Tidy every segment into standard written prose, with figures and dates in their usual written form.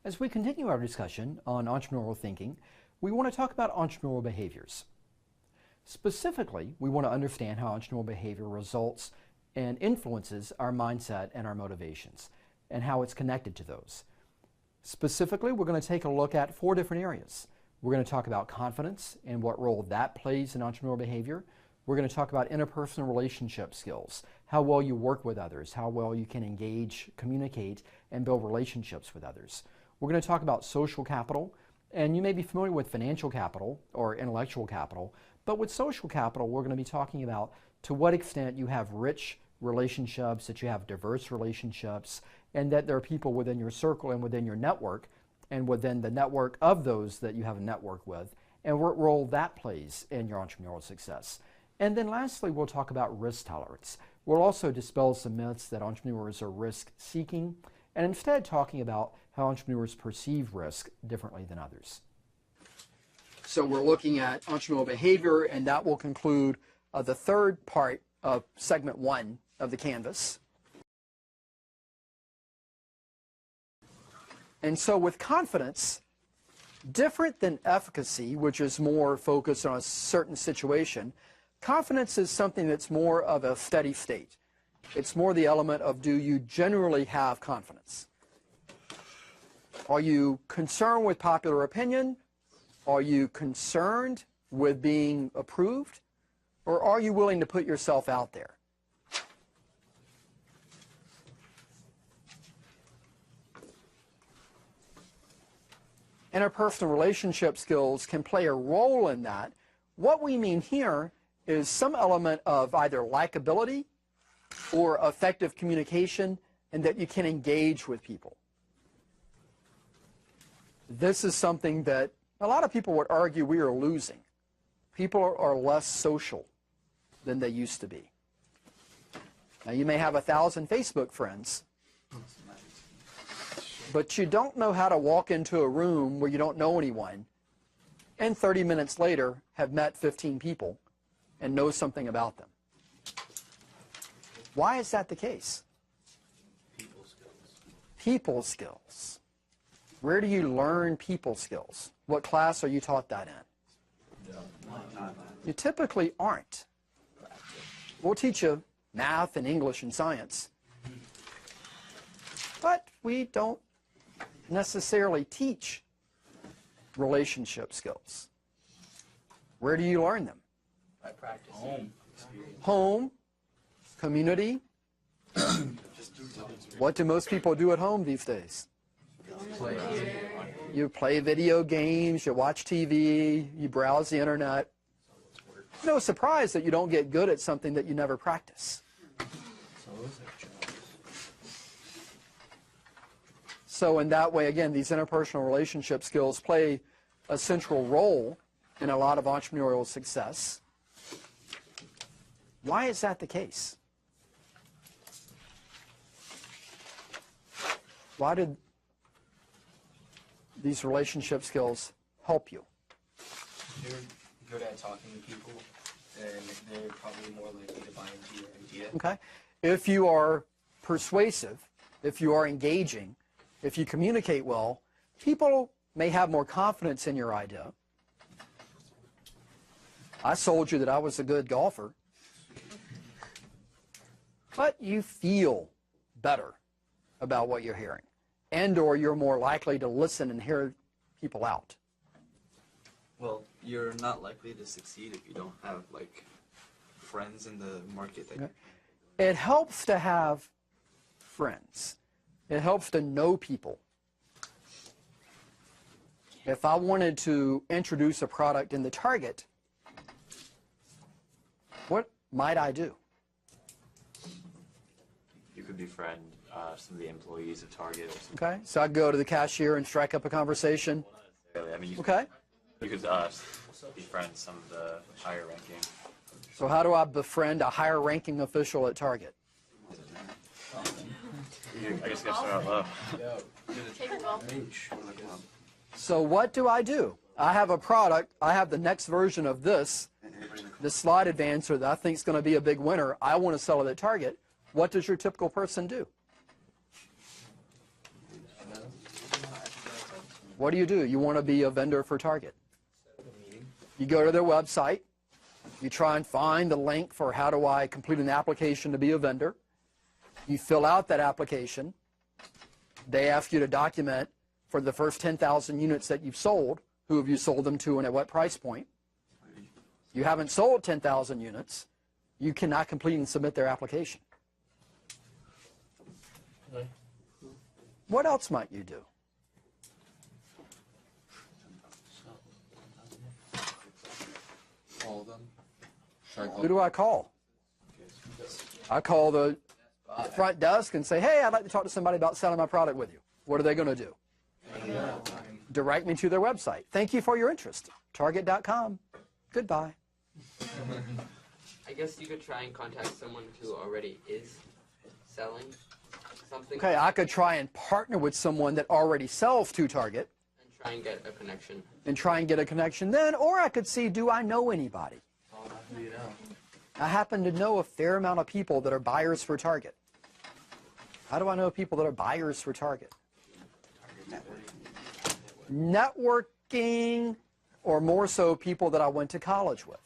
As we continue our discussion on entrepreneurial thinking, we want to talk about entrepreneurial behaviors. Specifically, we want to understand how entrepreneurial behavior results and influences our mindset and our motivations, and how it's connected to those. Specifically, we're going to take a look at 4 different areas. We're going to talk about confidence and what role that plays in entrepreneurial behavior. We're going to talk about interpersonal relationship skills, how well you work with others, how well you can engage, communicate, and build relationships with others. We're going to talk about social capital, and you may be familiar with financial capital or intellectual capital, but with social capital, we're going to be talking about to what extent you have rich relationships, that you have diverse relationships, and that there are people within your circle and within your network, and within the network of those that you have a network with, and what role that plays in your entrepreneurial success. And then lastly, we'll talk about risk tolerance. We'll also dispel some myths that entrepreneurs are risk-seeking, and instead talking about how entrepreneurs perceive risk differently than others. So we're looking at entrepreneurial behavior, and that will conclude the third part of segment 1 of the Canvas. And so with confidence, different than efficacy, which is more focused on a certain situation, confidence is something that's more of a steady state. It's more the element of, do you generally have confidence? Are you concerned with popular opinion? Are you concerned with being approved? Or are you willing to put yourself out there? Interpersonal relationship skills can play a role in that. What we mean here is some element of either likability or effective communication, and that you can engage with people. This is something that a lot of people would argue we are losing. People are less social than they used to be. Now, you may have 1,000 Facebook friends, but you don't know how to walk into a room where you don't know anyone, and 30 minutes later have met 15 people and know something about them. Why is that the case? People skills. People skills. Where do you learn people skills? What class are you taught that in? You typically aren't. We'll teach you math and English and science, but we don't necessarily teach relationship skills. Where do you learn them? By practice. Home, community. What do most people do at home these days? You play video games, you watch TV, you browse the internet. No surprise that you don't get good at something that you never practice. So in that way, again, these interpersonal relationship skills play a central role in a lot of entrepreneurial success. Why is that the case? Why did these relationship skills help you? You're good at talking to people, and they're probably more likely to buy into your idea. Okay. If you are persuasive, if you are engaging, if you communicate well, people may have more confidence in your idea. I sold you that I was a good golfer, but you feel better about what you're hearing, and or you're more likely to listen and hear people out. Well, you're not likely to succeed if you don't have, like, friends in the market. That It helps to have friends. It helps to know people. If I wanted to introduce a product in the Target, what might I do? You could befriend some of the employees of Target or something. Okay, so I'd go to the cashier and strike up a conversation. I mean, you Okay, could befriend some of the higher ranking. so how do I befriend a higher ranking official at Target? I guess you gotta start out low. So what do? I have a product. I have the next version of this slide advancer that I think is going to be a big winner. I want to sell it at Target. What does your typical person do? What do? You want to be a vendor for Target. Set up a meeting. You go to their website. You try and find the link for how do I complete an application to be a vendor. You fill out that application. They ask you to document for the first 10,000 units that you've sold, who have you sold them to and at what price point. You haven't sold 10,000 units. You cannot complete and submit their application. Okay. What else might you do? Call them. Who do I call? I call the front desk and say, hey, I'd like to talk to somebody about selling my product with you. What are they going to do? Direct me to their website. Thank you for your interest. Target.com. Goodbye. I guess you could try and contact someone who already is selling something. Okay, I could try and partner with someone that already sells to Target And try and get a connection. and try and get a connection then, or I could see, do I know anybody? Who do you know? I happen to know a fair amount of people that are buyers for Target. How do I know people that are buyers for Target? Networking, or more so people that I went to college with.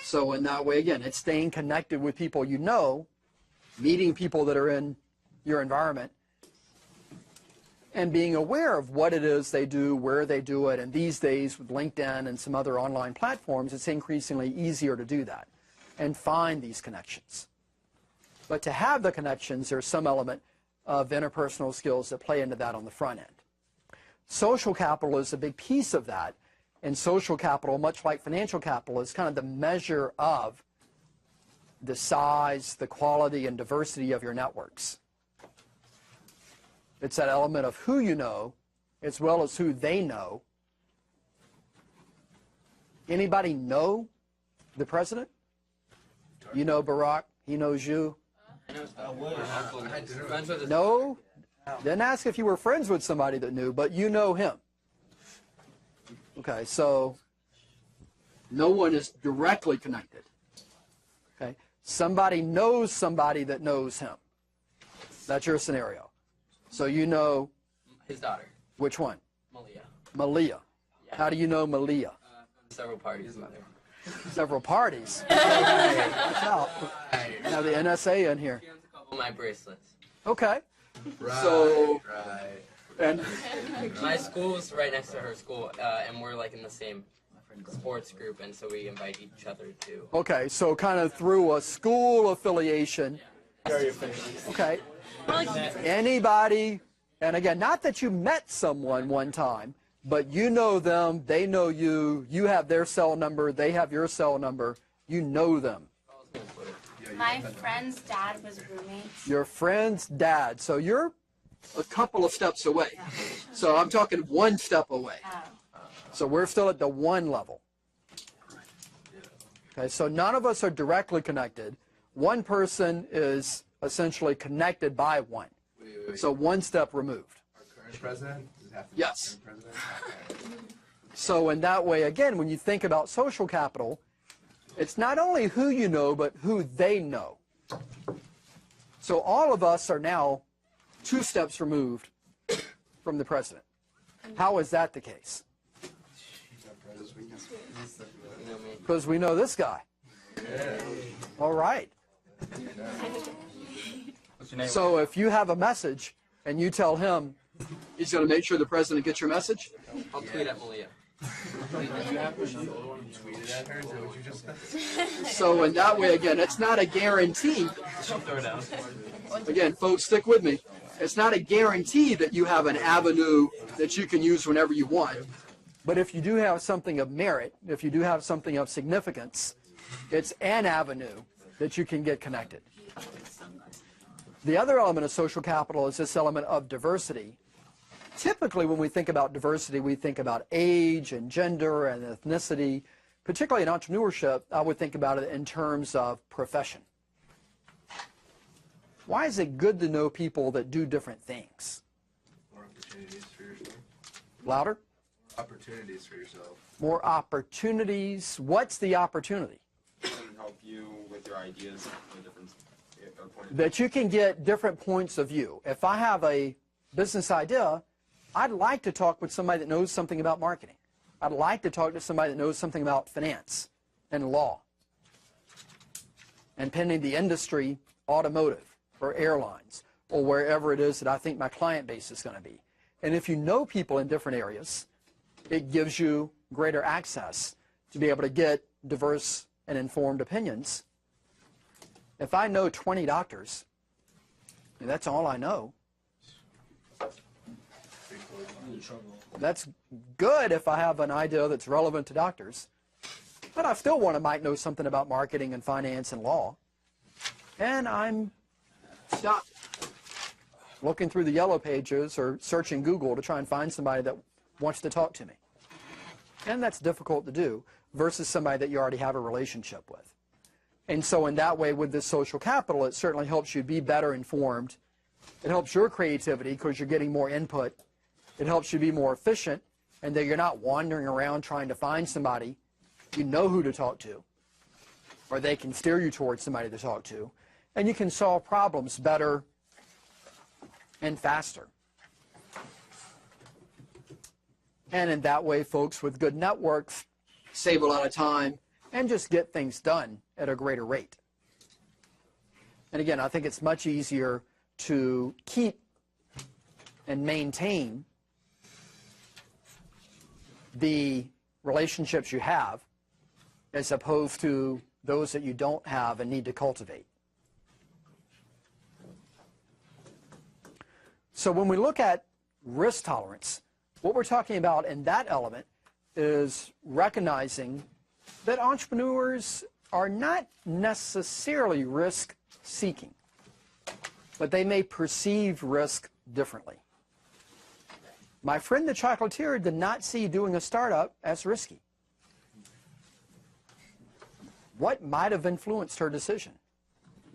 So in that way, again, it's staying connected with people you know, meeting people that are in your environment, and being aware of what it is they do, where they do it. And these days with LinkedIn and some other online platforms, it's increasingly easier to do that and find these connections. But to have the connections, there's some element of interpersonal skills that play into that on the front end. Social capital is a big piece of that. And social capital, much like financial capital, is kind of the measure of the size, the quality, and diversity of your networks. It's that element of who you know, as well as who they know. Anybody know the president? You know Barack, he knows you. I know friends with his No? Didn't ask if you were friends with somebody that knew, but you know him. Okay, so no one is directly connected. Okay, somebody knows somebody that knows him. That's your scenario. So you know his daughter, which one? Malia. Malia. Yeah. How do you know Malia? Several parties with her. Several parties. Watch out. Now the NSA in here. She owns a couple of my bracelets. Okay. Right. So, Right. and My school's right next to her school, and we're like in the same sports group, and so we invite each other to. okay, so kind of through a school affiliation. Very official. Okay. Anybody, and again, not that you met someone one time, but you know them, they know you, you have their cell number, they have your cell number, you know them. My friend's dad was roommates. Your friend's dad. So you're a couple of steps away. So I'm talking one step away. So we're still at the one level. Okay, so none of us are directly connected. One person is essentially connected by one. Wait. So one step removed. Our current president? Does it have to be Yes. our current president? Okay. So in that way, again, when you think about social capital, it's not only who you know, but who they know. So all of us are now 2 steps removed from the president. How is that the case? You know me. Because we know this guy. All right. What's your name? So if you have a message and you tell him, he's going to make sure the president gets your message? I'll tweet at Malia. Tweeted at her? Is that what you just said? So in that way, again, it's not a guarantee. Again, folks, stick with me. It's not a guarantee that you have an avenue that you can use whenever you want. But if you do have something of merit, if you do have something of significance, it's an avenue that you can get connected. The other element of social capital is this element of diversity. Typically, when we think about diversity, we think about age and gender and ethnicity. Particularly in entrepreneurship, I would think about it in terms of profession. Why is it good to know people that do different things? More opportunities for yourself. Louder? Opportunities for yourself. More opportunities. What's the opportunity? Can help you with your ideas from a different point of view. That you can get different points of view. If I have a business idea I'd like to talk with somebody that knows something about marketing. I'd like to talk to somebody that knows something about finance and law. And pending the industry, automotive or airlines or wherever it is that I think my client base is going to be. And if you know people in different areas, it gives you greater access to be able to get diverse and informed opinions. If I know 20 doctors, and that's all I know, that's good if I have an idea that's relevant to doctors. But I still might know something about marketing and finance and law. And I'm stuck looking through the yellow pages or searching Google to try and find somebody that wants to talk to me. And that's difficult to do versus somebody that you already have a relationship with. And so in that way, with this social capital, it certainly helps you be better informed. It helps your creativity because you're getting more input. It helps you be more efficient, and that you're not wandering around trying to find somebody. You know who to talk to, or they can steer you towards somebody to talk to, and you can solve problems better and faster. And in that way, folks with good networks save a lot of time and just get things done at a greater rate. And again, I think it's much easier to keep and maintain the relationships you have as opposed to those that you don't have and need to cultivate. So when we look at risk tolerance, what we're talking about in that element is recognizing that entrepreneurs are not necessarily risk-seeking, but they may perceive risk differently. My friend the chocolatier did not see doing a startup as risky. What might have influenced her decision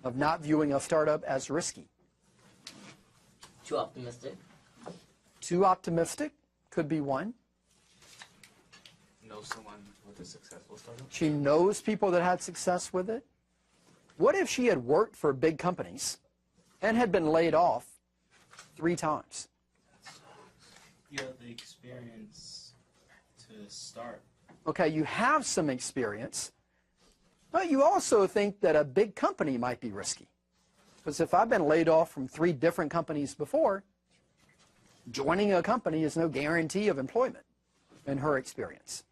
of not viewing a startup as risky? Too optimistic. Too optimistic could be one. Know someone with a successful startup? She knows people that had success with it. What if she had worked for big companies and had been laid off 3 times? You have the experience to start. Okay, you have some experience, but you also think that a big company might be risky. Because if I've been laid off from 3 different companies before, joining a company is no guarantee of employment in her experience.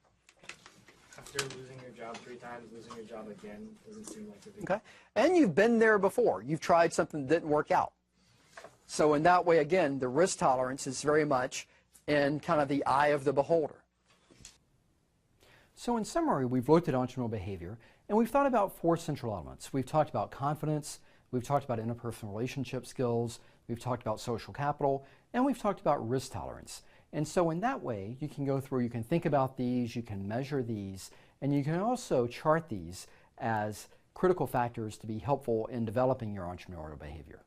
After losing your job 3 times, losing your job again doesn't seem like a big Okay, and you've been there before. You've tried something that didn't work out. So in that way, again, the risk tolerance is very much in kind of the eye of the beholder. So in summary, we've looked at entrepreneurial behavior, and we've thought about 4 central elements. We've talked about confidence, we've talked about interpersonal relationship skills, we've talked about social capital, and we've talked about risk tolerance. And so in that way, you can go through, you can think about these, you can measure these, and you can also chart these as critical factors to be helpful in developing your entrepreneurial behavior.